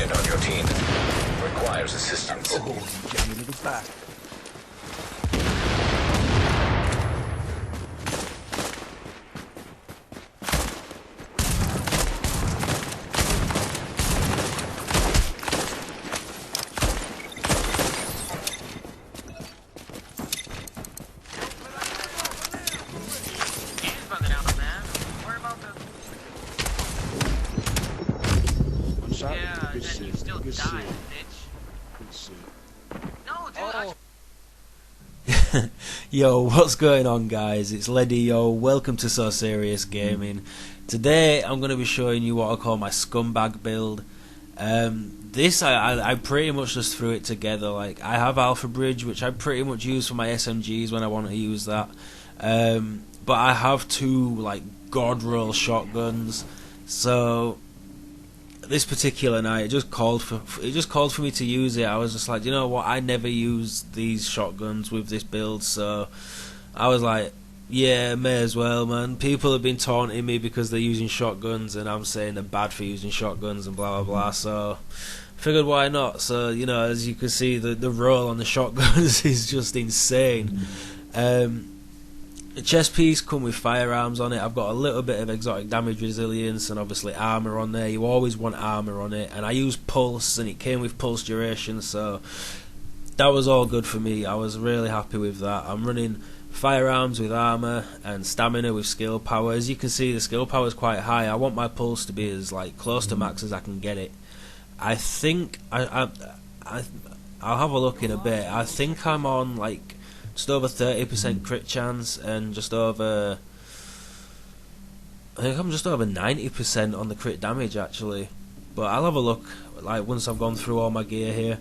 unit on your team requires assistance. Oh, he's jamming in the back. Yeah, Good then shit. you still Good die, shit. bitch. Good shit. No, dude, Oh. Yo, what's going on, guys? It's Leddy. Yo, welcome to So Serious Gaming. Today I'm going to be showing you what I call my scumbag build. This I pretty much just threw it together. Like, I have Alpha Bridge, which I pretty much use for my SMGs when I want to use that. But I have two like god roll shotguns. So this particular night, it just called for me to use it. I was just like, you know what? I never use these shotguns with this build, so I was like, yeah, may as well, man. People have been taunting me because they're using shotguns, and I'm saying they're bad for using shotguns and blah blah blah. So figured why not. So, you know, as you can see, the roll on the shotguns is just insane. The chest piece come with firearms on it. I've got a little bit of exotic damage resilience and obviously armor on there. You always want armor on it, and I use pulse, and it came with pulse duration, so that was all good for me. I was really happy with that. I'm running firearms with armor and stamina with skill power. As you can see, the skill power is quite high. I want my pulse to be as like close to max as I can get it. I think I'll have a look in a bit. I think I'm on like just over 30% crit chance, and just over, I think I'm just over 90% on the crit damage actually. But I'll have a look like once I've gone through all my gear here.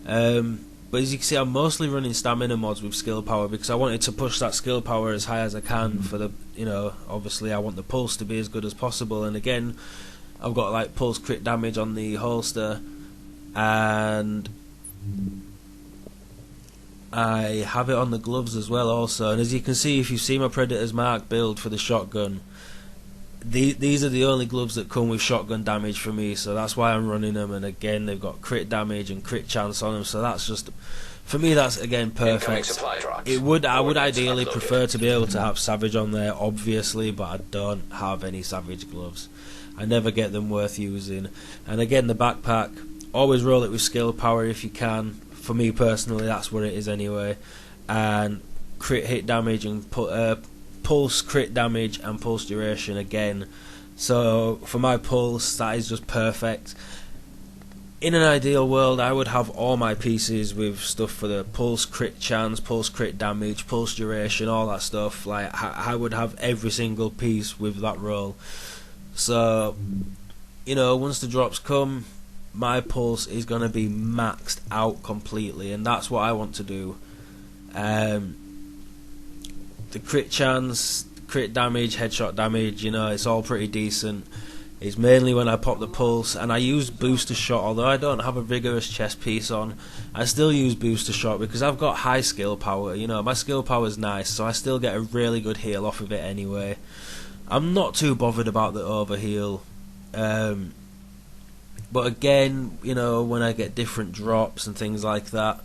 But as you can see, I'm mostly running stamina mods with skill power because I wanted to push that skill power as high as I can for the, you know, obviously I want the pulse to be as good as possible. And again, I've got like pulse crit damage on the holster, and I have it on the gloves as well also. And as you can see, if you see my Predator's Mark build for the shotgun, these are the only gloves that come with shotgun damage for me, so that's why I'm running them. And again, they've got crit damage and crit chance on them, so that's just, for me, that's again perfect. I would ideally prefer to be able to have Savage on there, obviously, but I don't have any Savage gloves. I never get them worth using. And again, the backpack, always roll it with skill power if you can. For me personally, that's what it is anyway. And crit hit damage and pulse crit damage and pulse duration again. So for my pulse, that is just perfect. In an ideal world, I would have all my pieces with stuff for the pulse crit chance, pulse crit damage, pulse duration, all that stuff. Like, I would have every single piece with that roll. So, you know, once the drops come, my pulse is going to be maxed out completely, and that's what I want to do. The crit chance, crit damage, headshot damage, you know, it's all pretty decent. It's mainly when I pop the pulse, and I use booster shot. Although I don't have a vigorous chest piece on, I still use booster shot because I've got high skill power. You know, my skill power is nice, so I still get a really good heal off of it anyway. I'm not too bothered about the overheal. But again, you know, when I get different drops and things like that,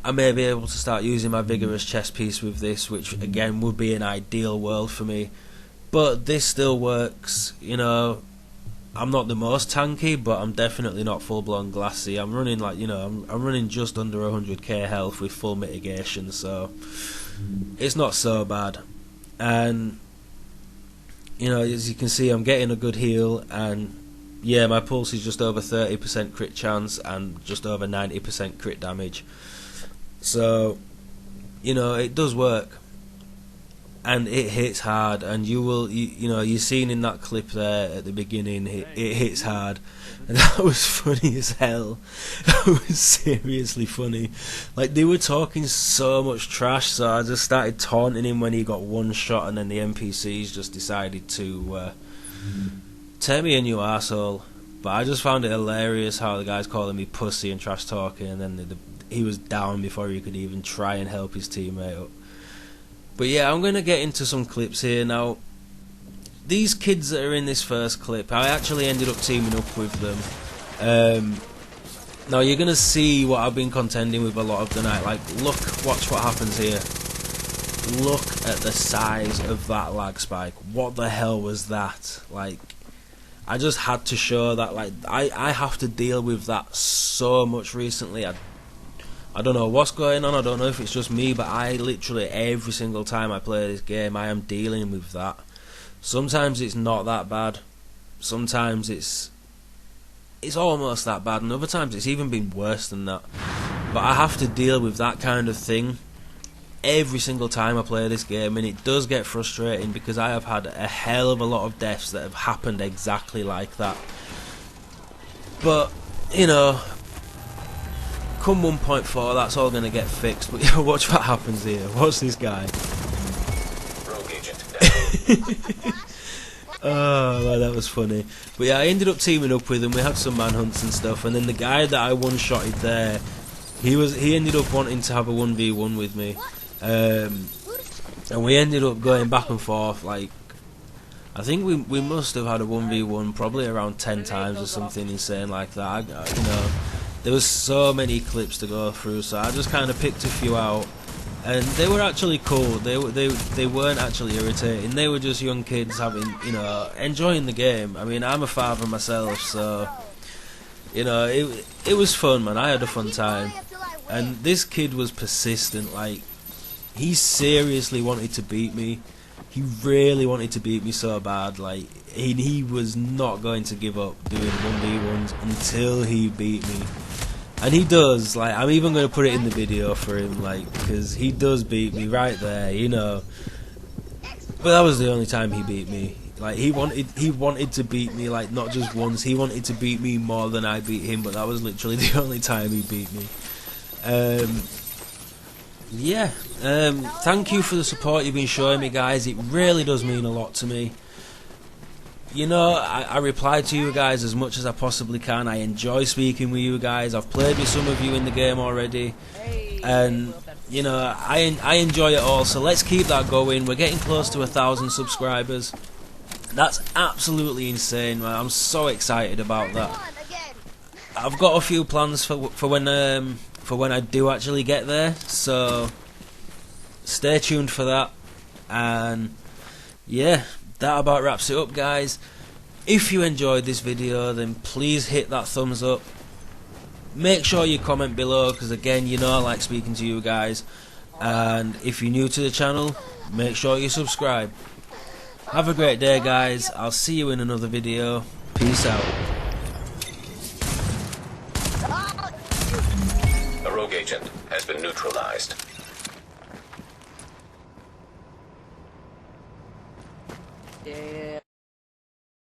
I may be able to start using my vigorous chest piece with this, which again would be an ideal world for me. But this still works, you know. I'm not the most tanky, but I'm definitely not full-blown glassy. I'm running like, you know, I'm running just under 100k health with full mitigation, so it's not so bad. And, you know, as you can see, I'm getting a good heal, and yeah, my pulse is just over 30% crit chance and just over 90% crit damage. So, you know, it does work, and it hits hard. And you know, you've seen in that clip there at the beginning, it hits hard, and that was funny as hell. That was seriously funny. Like, they were talking so much trash, so I just started taunting him when he got one shot, and then the NPCs just decided to tell me a new arsehole. But I just found it hilarious how the guy's calling me pussy and trash talking, and then he was down before he could even try and help his teammate up. But yeah, I'm going to get into some clips here now. These kids that are in this first clip, I actually ended up teaming up with them. Now you're gonna see what I've been contending with a lot of the night. Like, watch what happens here. Look at the size of that lag spike. What the hell was that? Like, I just had to show that. Like, I have to deal with that so much recently. I don't know what's going on. I don't know if it's just me, but I literally every single time I play this game, I am dealing with that. Sometimes it's not that bad. Sometimes it's almost that bad, and other times it's even been worse than that. But I have to deal with that kind of thing every single time I play this game, and it does get frustrating because I have had a hell of a lot of deaths that have happened exactly like that. But, you know, come 1.4, that's all going to get fixed. But yeah, watch what happens here. Watch this guy. Rogue agent down. Oh, well, that was funny. But yeah, I ended up teaming up with him. We had some manhunts and stuff, and then the guy that I one-shotted there, he ended up wanting to have a 1v1 with me, and we ended up going back and forth. Like, I think we must have had a 1v1 probably around 10 times or something insane like that. You know, there was so many clips to go through, so I just kind of picked a few out. And they were actually cool. They weren't actually irritating. They were just young kids having, you know, enjoying the game. I mean, I'm a father myself, so, you know, it was fun, man. I had a fun time. And this kid was persistent. Like, he seriously wanted to beat me. He really wanted to beat me so bad. Like, he was not going to give up doing 1v1s until he beat me. And he does. Like, I'm even going to put it in the video for him, like, because he does beat me right there, you know. But that was the only time he beat me. Like, he wanted to beat me, like, not just once. He wanted to beat me more than I beat him, but that was literally the only time he beat me. Yeah. Thank you for the support you've been showing me, guys. It really does mean a lot to me. You know, I reply to you guys as much as I possibly can. I enjoy speaking with you guys. I've played with some of you in the game already, and you know, I enjoy it all. So let's keep that going. We're getting close to 1,000 subscribers. That's absolutely insane, man. I'm so excited about that. I've got a few plans for when I do actually get there. So stay tuned for that. And yeah, that about wraps it up, guys. If you enjoyed this video, then please hit that thumbs up. Make sure you comment below, because again, you know I like speaking to you guys. And if you're new to the channel, make sure you subscribe. Have a great day, guys. I'll see you in another video. Peace out. A rogue agent has been neutralized. Yeah.